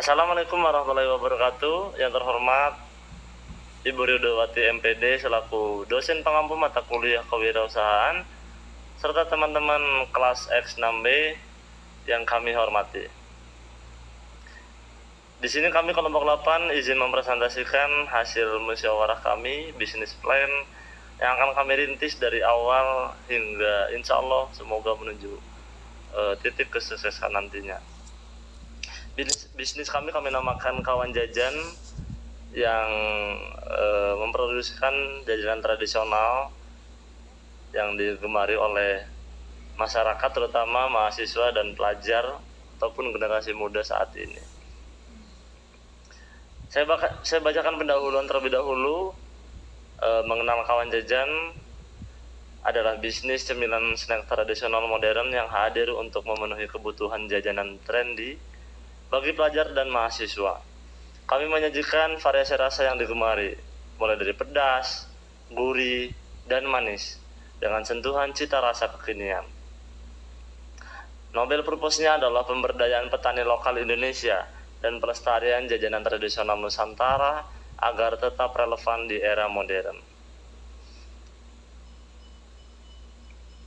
Assalamualaikum warahmatullahi wabarakatuh. Yang terhormat Ibu Ridowati MPD selaku dosen pengampu mata kuliah kewirausahaan serta teman-teman kelas X6B yang kami hormati. Di sini kami kelompok 8 izin mempresentasikan hasil musyawarah kami bisnis plan yang akan kami rintis dari awal hingga insya Allah semoga menuju titik kesuksesan nantinya. Bisnis kami namakan Kawan Jajan yang memproduksikan jajanan tradisional yang digemari oleh masyarakat terutama mahasiswa dan pelajar ataupun generasi muda saat ini. Saya bacakan pendahuluan terlebih dahulu. Mengenal Kawan Jajan adalah bisnis cemilan snack tradisional modern yang hadir untuk memenuhi kebutuhan jajanan trendy bagi pelajar dan mahasiswa. Kami menyajikan variasi rasa yang digemari, mulai dari pedas, gurih, dan manis, dengan sentuhan cita rasa kekinian. Nobel purpose-nya adalah pemberdayaan petani lokal Indonesia dan pelestarian jajanan tradisional Nusantara agar tetap relevan di era modern.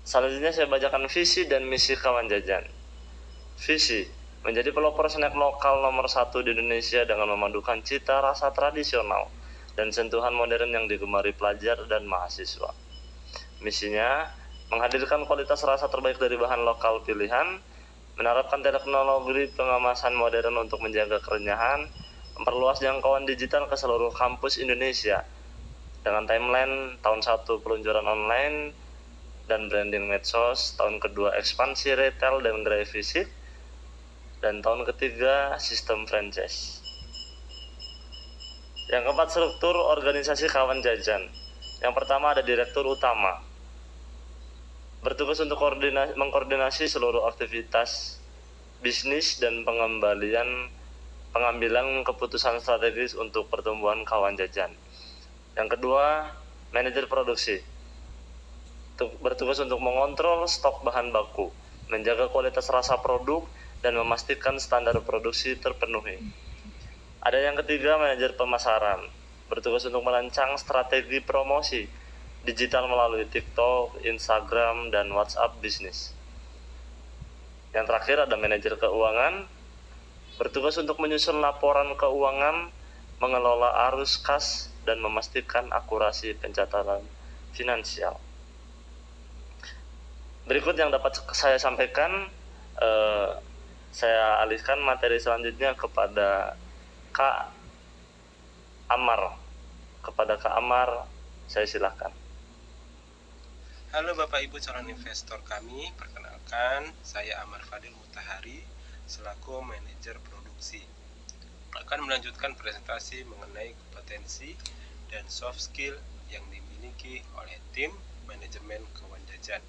Selanjutnya saya bacakan visi dan misi Kawan Jajan. Visi: menjadi pelopor snack lokal nomor 1 di Indonesia dengan memadukan cita rasa tradisional dan sentuhan modern yang digemari pelajar dan mahasiswa. Misinya: menghadirkan kualitas rasa terbaik dari bahan lokal pilihan, menerapkan teknologi pengemasan modern untuk menjaga kerenyahan, memperluas jangkauan digital ke seluruh kampus Indonesia dengan timeline tahun 1 peluncuran online dan branding medsos, tahun kedua ekspansi retail dan gerai fisik, dan tahun ketiga sistem franchise. Yang keempat, struktur organisasi Kawan Jajan. Yang pertama ada direktur utama, bertugas untuk mengkoordinasi seluruh aktivitas bisnis dan pengambilan keputusan strategis untuk pertumbuhan Kawan Jajan. Yang kedua, manajer produksi, bertugas untuk mengontrol stok bahan baku, menjaga kualitas rasa produk, dan memastikan standar produksi terpenuhi. Ada yang ketiga, manajer pemasaran, bertugas untuk merancang strategi promosi digital melalui TikTok, Instagram, dan WhatsApp bisnis. Yang terakhir ada manajer keuangan, bertugas untuk menyusun laporan keuangan, mengelola arus kas, dan memastikan akurasi pencatatan finansial. Berikut yang dapat saya sampaikan. Saya alihkan materi selanjutnya kepada Kak Amar. Kepada Kak Amar, saya silakan. Halo Bapak Ibu calon investor kami, perkenalkan saya Amar Fadil Mutahari selaku manajer produksi. Akan melanjutkan presentasi mengenai kompetensi dan soft skill yang dimiliki oleh tim manajemen Kawan Jajan.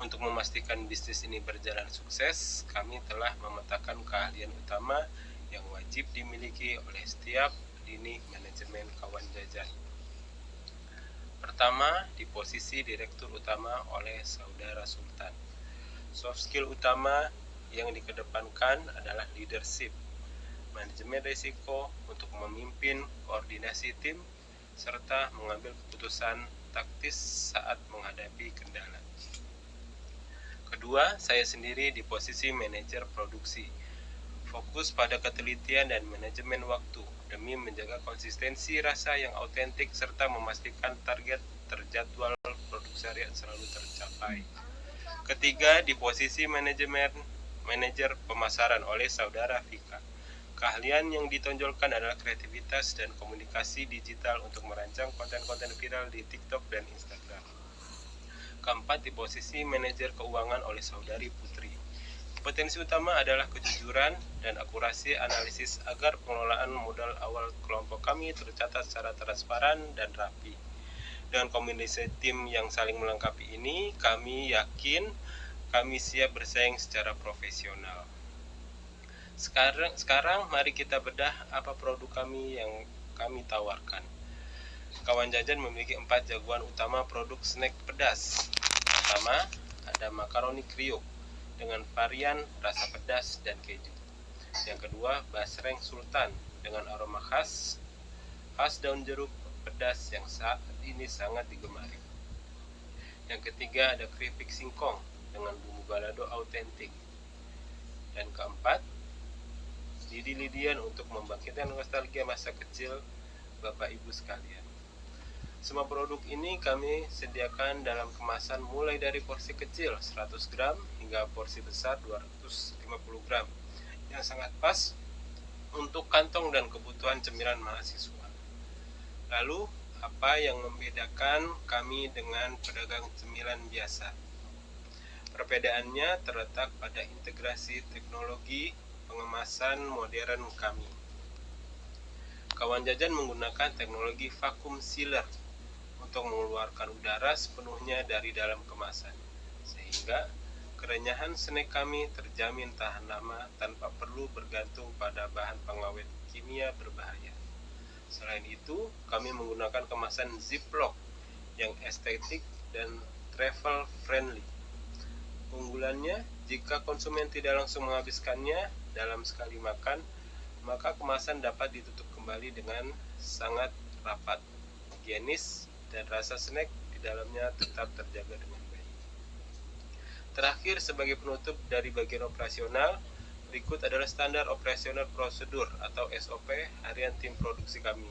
Untuk memastikan bisnis ini berjalan sukses, kami telah memetakan keahlian utama yang wajib dimiliki oleh setiap lini manajemen Kawan Jajan. Pertama, di posisi direktur utama oleh Saudara Sultan. Soft skill utama yang dikedepankan adalah leadership, manajemen risiko untuk memimpin koordinasi tim, serta mengambil keputusan taktis saat menghadapi kendala. Kedua, saya sendiri di posisi manajer produksi. Fokus pada ketelitian dan manajemen waktu demi menjaga konsistensi rasa yang autentik serta memastikan target terjadwal produksi harian selalu tercapai. Ketiga, di posisi manajer pemasaran oleh Saudara Vika. Keahlian yang ditonjolkan adalah kreativitas dan komunikasi digital untuk merancang konten-konten viral di TikTok dan Instagram. Keempat, di posisi manajer keuangan oleh Saudari Putri. Kompetensi utama adalah kejujuran dan akurasi analisis agar pengelolaan modal awal kelompok kami tercatat secara transparan dan rapi. Dengan kombinasi tim yang saling melengkapi ini, kami yakin kami siap bersaing secara profesional. Sekarang mari kita bedah apa produk kami yang kami tawarkan. Kawan Jajan memiliki 4 jagoan utama produk snack pedas. Pertama, ada makaroni kriuk dengan varian rasa pedas dan keju. Yang kedua, basreng sultan dengan aroma khas daun jeruk pedas yang saat ini sangat digemari. Yang ketiga, ada keripik singkong dengan bumbu balado autentik. Dan keempat, lidi-lidian untuk membangkitkan nostalgia masa kecil Bapak Ibu sekalian. Semua produk ini kami sediakan dalam kemasan mulai dari porsi kecil 100 gram hingga porsi besar 250 gram yang sangat pas untuk kantong dan kebutuhan cemilan mahasiswa. Lalu, apa yang membedakan kami dengan pedagang cemilan biasa? Perbedaannya terletak pada integrasi teknologi pengemasan modern kami. Kawan Jajan menggunakan teknologi vacuum sealer untuk mengeluarkan udara sepenuhnya dari dalam kemasan, sehingga kerenyahan snack kami terjamin tahan lama tanpa perlu bergantung pada bahan pengawet kimia berbahaya. Selain itu, kami menggunakan kemasan Ziploc yang estetik dan travel friendly. Unggulannya, jika konsumen tidak langsung menghabiskannya dalam sekali makan, maka kemasan dapat ditutup kembali dengan sangat rapat, higienis, dan rasa snack di dalamnya tetap terjaga dengan baik. Terakhir, sebagai penutup dari bagian operasional, berikut adalah standar operasional prosedur atau SOP harian tim produksi kami.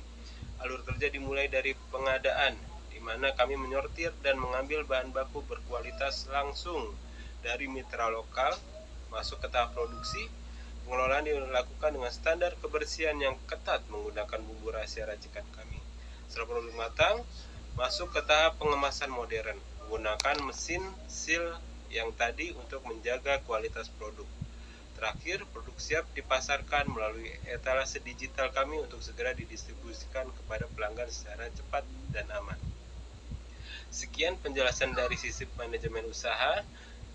Alur kerja dimulai dari pengadaan, di mana kami menyortir dan mengambil bahan baku berkualitas langsung dari mitra lokal, masuk ke tahap produksi. Pengelolaan dilakukan dengan standar kebersihan yang ketat menggunakan bumbu rahasia racikan kami. Setelah produk matang, masuk ke tahap pengemasan modern, menggunakan mesin seal yang tadi untuk menjaga kualitas produk. Terakhir, produk siap dipasarkan melalui etalase digital kami untuk segera didistribusikan kepada pelanggan secara cepat dan aman. Sekian penjelasan dari sisi manajemen usaha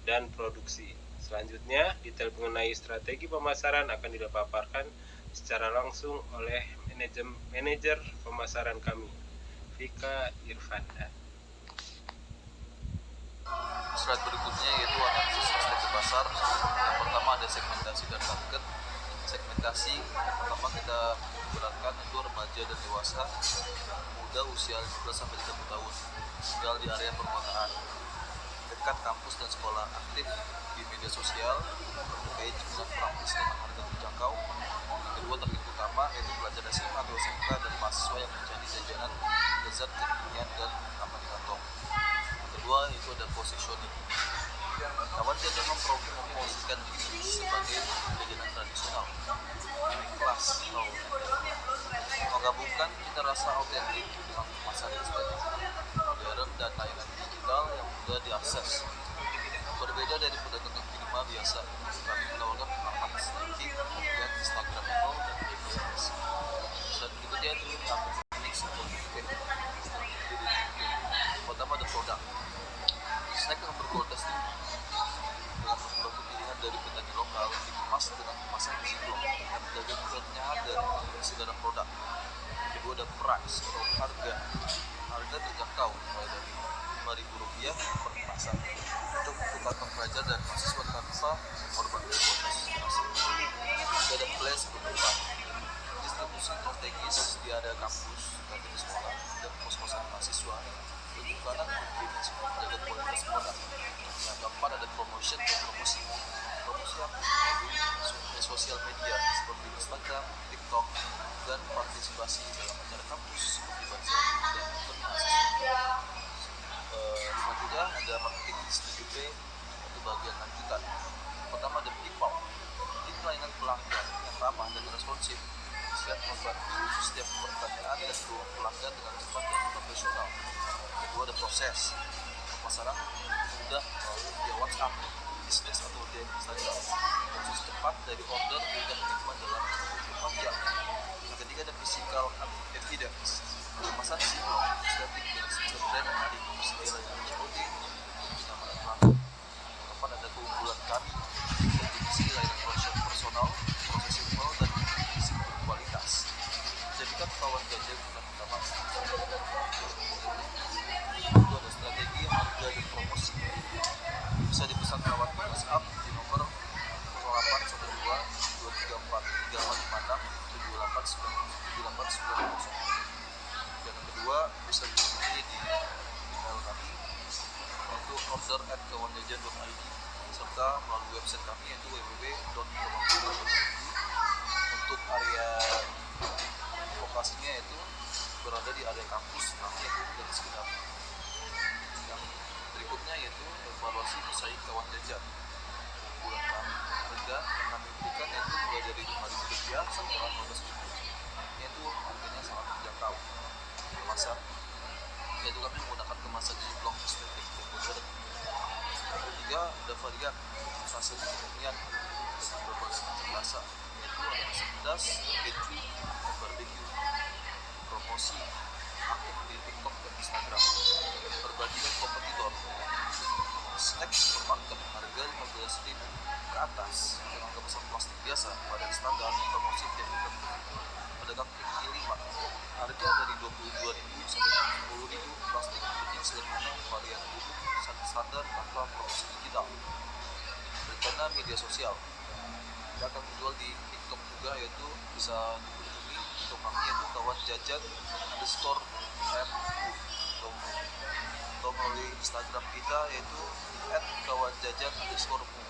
dan produksi. Selanjutnya, detail mengenai strategi pemasaran akan dipaparkan secara langsung oleh manajer pemasaran kami, Vika Irfanda. Slide berikutnya yaitu analisis strategi pasar. Yang pertama ada segmentasi dan target. Segmentasi pertama kita gunakan itu remaja dan dewasa, muda usia 15-30 tahun, tinggal di area perkotaan, dekat kampus dan sekolah, aktif di media sosial, berbagai cemilan praktis dengan harga terjangkau. Yang kedua, target utama yaitu pelajar SMA atau SMK dan mahasiswa yang mencari jajanan lezat kekinian dan aman di kantong. Yang kedua itu ada positioning. Kawan Jajan mempromosikan diri sebagai jajanan tradisional, kelas atau menggabungkan cita rasa autentik dengan kemasan estetik modern dan layanan digital yang mudah diakses. Berbeda dari pedagang kaki lima biasa, kami menawarkan pengalaman sedikit, kemudian Instagramable dan bisnis. Dan berikutnya itu unik sebuah pertama ada produk. Snack yang berkualitas tinggi dengan bahan pilihan dari petani lokal dikemas dengan kemasan Ziploc yang menjaga kualitasnya ada di segala produk. Kedua ada price atau harga terjangkau mulai dari Rp5.000 per kemasan untuk kantong pelajar dan mahasiswa tanpa korban dari kualitas asing. Juga ada place kebutuhan distribusi strategis di area kampus, kantin sekolah, dan kos-kosan mahasiswa. Penjualan konvenience menjaga kualitas produk. Yang keempat ada promotion dan promosi. Promosi yang melalui sosial media seperti Instagram, TikTok, dan partisipasi dalam acara kampus seperti bazar dan event mahasiswa. Selanjutnya ada marketing distribusi untuk bagian lanjutan. Pertama ada people. Tim layanan pelanggan yang ramah dan responsif siap membantu setiap pertanyaan dan ruang pelanggan dengan cepat dan profesional. Kedua ada proses. Pemasaran mudah melalui via WhatsApp, bisnis atau via Instagram. Proses cepat dari order hingga pengiriman dalam 24 jam. Yang ketiga ada physical evidence. Kemasan Ziploc, estetik dan sebuah brand menarik sebagai layanan COD untuk kenyamanan pelanggan. Keempat ada keunggulan kami, divisi layanan personal, proses simple dan visi berkualitas. Jadikan kawan Jajan bukan utama. Itu ada strategi harga dan promosi. Bisa dipesan lewat WhatsApp di nomor 0812 234 kita melalui website kami yaitu www.kemangkudu.id. Untuk area lokasinya itu berada di area kampus kami dan sekitarnya. Yang berikutnya yaitu evaluasi pesaing kawan jajan. Bulan kami harga yang kami berikan yaitu mulai dari Rp5.000 sampai Rp15.000. Itu harganya sangat terjangkau. Kemasan yaitu kami menggunakan kemasan Ziploc estetik dan modern. Yang ketiga ada varian rasa kekinian dengan berbagai macam rasa, yaitu ada rasa pedas, keju, dan barbecue. Promosi aktif di TikTok dan Instagram. Perbandingan kompetitor. Snack supermarket harga Rp15.000 ke atas dengan kemasan plastik biasa pada standar promosi tiap tertentu. Pedagang kaki lima harga dari Rp22.000 sampai Rp10.000 plastik penting sederhana varian duduk standar tanpa promosi digital. Rencana media sosial kita akan menjual di TikTok juga, yaitu bisa dikunjungi untuk kami yaitu kawan jajan _mu atau melalui Instagram kita yaitu @kawanjajan_mu.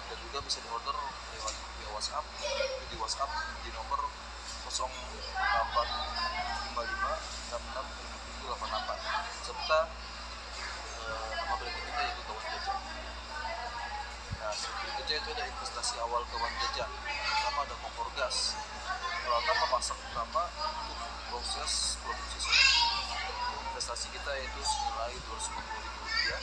Dan juga bisa diorder lewat via WhatsApp di WhatsApp di nomor 0855667788 serta nama brand kita yaitu Kawan Jajan. Nah, berikutnya itu ada investasi awal Kawan Jajan. Pertama ada kompor gas. Peralatan memasak pertama untuk proses produksi susu. Investasi kita yaitu senilai Rp250.000. Dan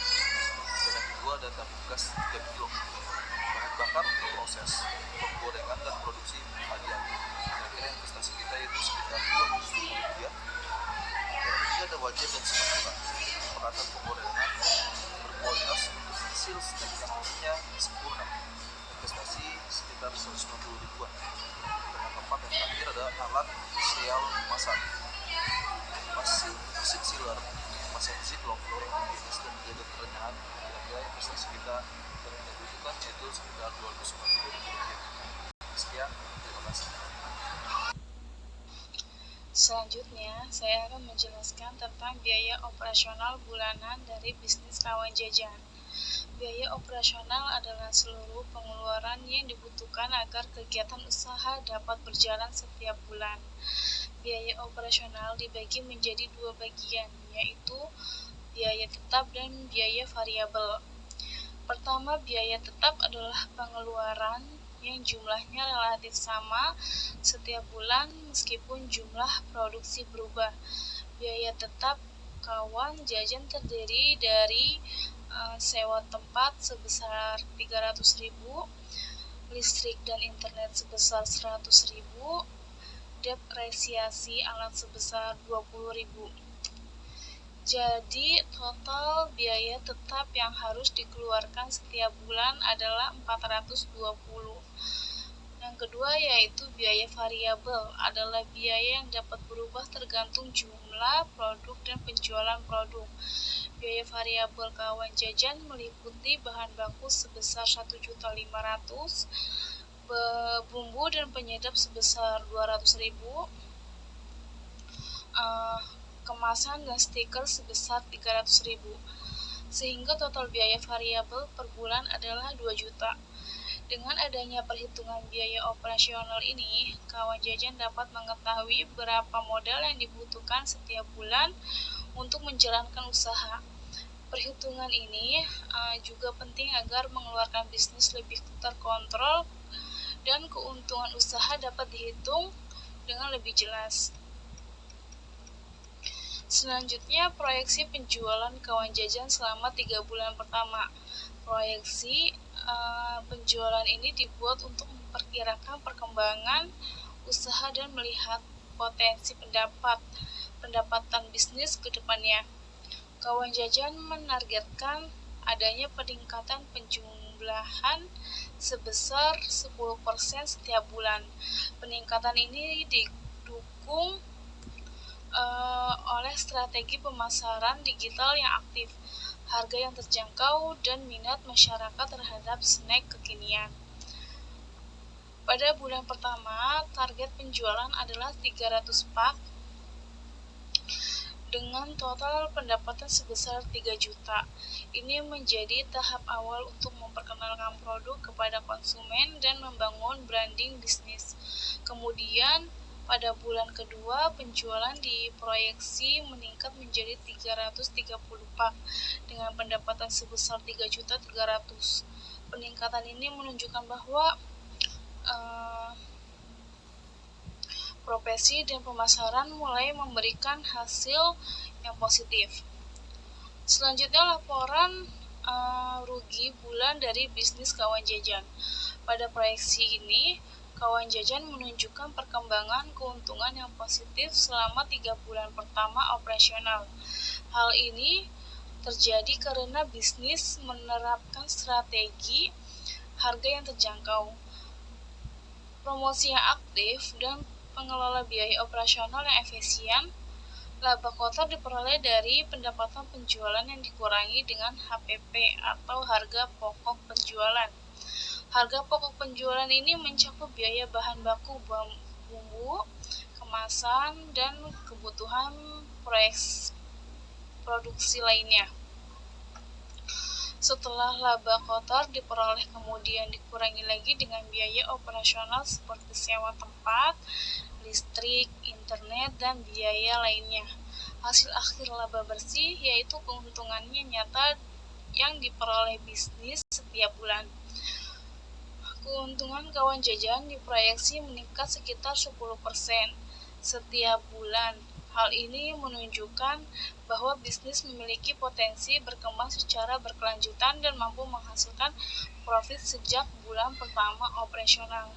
yang kedua ada tabung gas 3 kilo. Bahan bakar untuk proses penggorengan dan produksi harian. Kira-kira investasi kita itu sekitar Rp250.000. Yang ketiga ada wajan dan spatula. Peralatan penggorengan berkualitas untuk hasil snack yang hasilnya sempurna. Investasi sekitar Rp150.000-an. Dan yang keempat dan terakhir ada alat serial masak. Mesin sealer, kemasan Ziploc, jenis dan menjaga kerenyahan. Kira-kira investasi kita yang kita butuhkan yaitu sekitar Rp250.000. Sekian, terima kasih. Selanjutnya, saya akan menjelaskan tentang biaya operasional bulanan dari bisnis kawan jajan. Biaya operasional adalah seluruh pengeluaran yang dibutuhkan agar kegiatan usaha dapat berjalan setiap bulan. Biaya operasional dibagi menjadi dua bagian, yaitu biaya tetap dan biaya variabel. Pertama, biaya tetap adalah pengeluaran yang jumlahnya relatif sama setiap bulan meskipun jumlah produksi berubah. Biaya tetap kawan jajan terdiri dari sewa tempat sebesar Rp300.000, listrik dan internet sebesar Rp100.000, depresiasi alat sebesar Rp20.000. Jadi total biaya tetap yang harus dikeluarkan setiap bulan adalah Rp420. Yang kedua yaitu biaya variabel, adalah biaya yang dapat berubah tergantung jumlah produk dan penjualan produk. Biaya variabel kawan jajan meliputi bahan baku sebesar Rp1.500.000, bumbu dan penyedap sebesar Rp200.000, kemasan dan stiker sebesar Rp300.000, sehingga total biaya variabel per bulan adalah Rp2 juta. Dengan adanya perhitungan biaya operasional ini, kawan jajan dapat mengetahui berapa modal yang dibutuhkan setiap bulan untuk menjalankan usaha. Perhitungan ini juga penting agar mengeluarkan bisnis lebih terkontrol dan keuntungan usaha dapat dihitung dengan lebih jelas. Selanjutnya, proyeksi penjualan kawan jajan selama 3 bulan pertama. Proyeksi penjualan ini dibuat untuk memperkirakan perkembangan usaha dan melihat potensi pendapatan bisnis ke depannya. Kawan jajan menargetkan adanya peningkatan penjumlahan sebesar 10% setiap bulan. Peningkatan ini didukung oleh strategi pemasaran digital yang aktif, harga yang terjangkau, dan minat masyarakat terhadap snack kekinian. Pada bulan pertama, target penjualan adalah 300 pak. dengan total pendapatan sebesar 3 juta. Ini menjadi tahap awal untuk memperkenalkan produk kepada konsumen dan membangun branding bisnis. Kemudian pada bulan kedua, penjualan diproyeksi meningkat menjadi 330 pak dengan pendapatan sebesar 3.300.000. Peningkatan ini menunjukkan bahwa profesi dan pemasaran mulai memberikan hasil yang positif. Selanjutnya laporan rugi bulan dari bisnis kawan jajan. Pada proyeksi ini, kawan jajan menunjukkan perkembangan keuntungan yang positif selama 3 bulan pertama operasional. Hal ini terjadi karena bisnis menerapkan strategi harga yang terjangkau, promosi yang aktif, dan pengelola biaya operasional yang efisien. Laba kotor diperoleh dari pendapatan penjualan yang dikurangi dengan HPP atau harga pokok penjualan. Harga pokok penjualan ini mencakup biaya bahan baku bumbu, kemasan, dan kebutuhan produksi lainnya. Setelah laba kotor diperoleh kemudian dikurangi lagi dengan biaya operasional seperti sewa tempat, listrik, internet, dan biaya lainnya. Hasil akhir laba bersih yaitu keuntungannya nyata yang diperoleh bisnis setiap bulan. Keuntungan kawan jajan diproyeksi meningkat sekitar 10% setiap bulan. Hal ini menunjukkan bahwa bisnis memiliki potensi berkembang secara berkelanjutan dan mampu menghasilkan profit sejak bulan pertama operasional.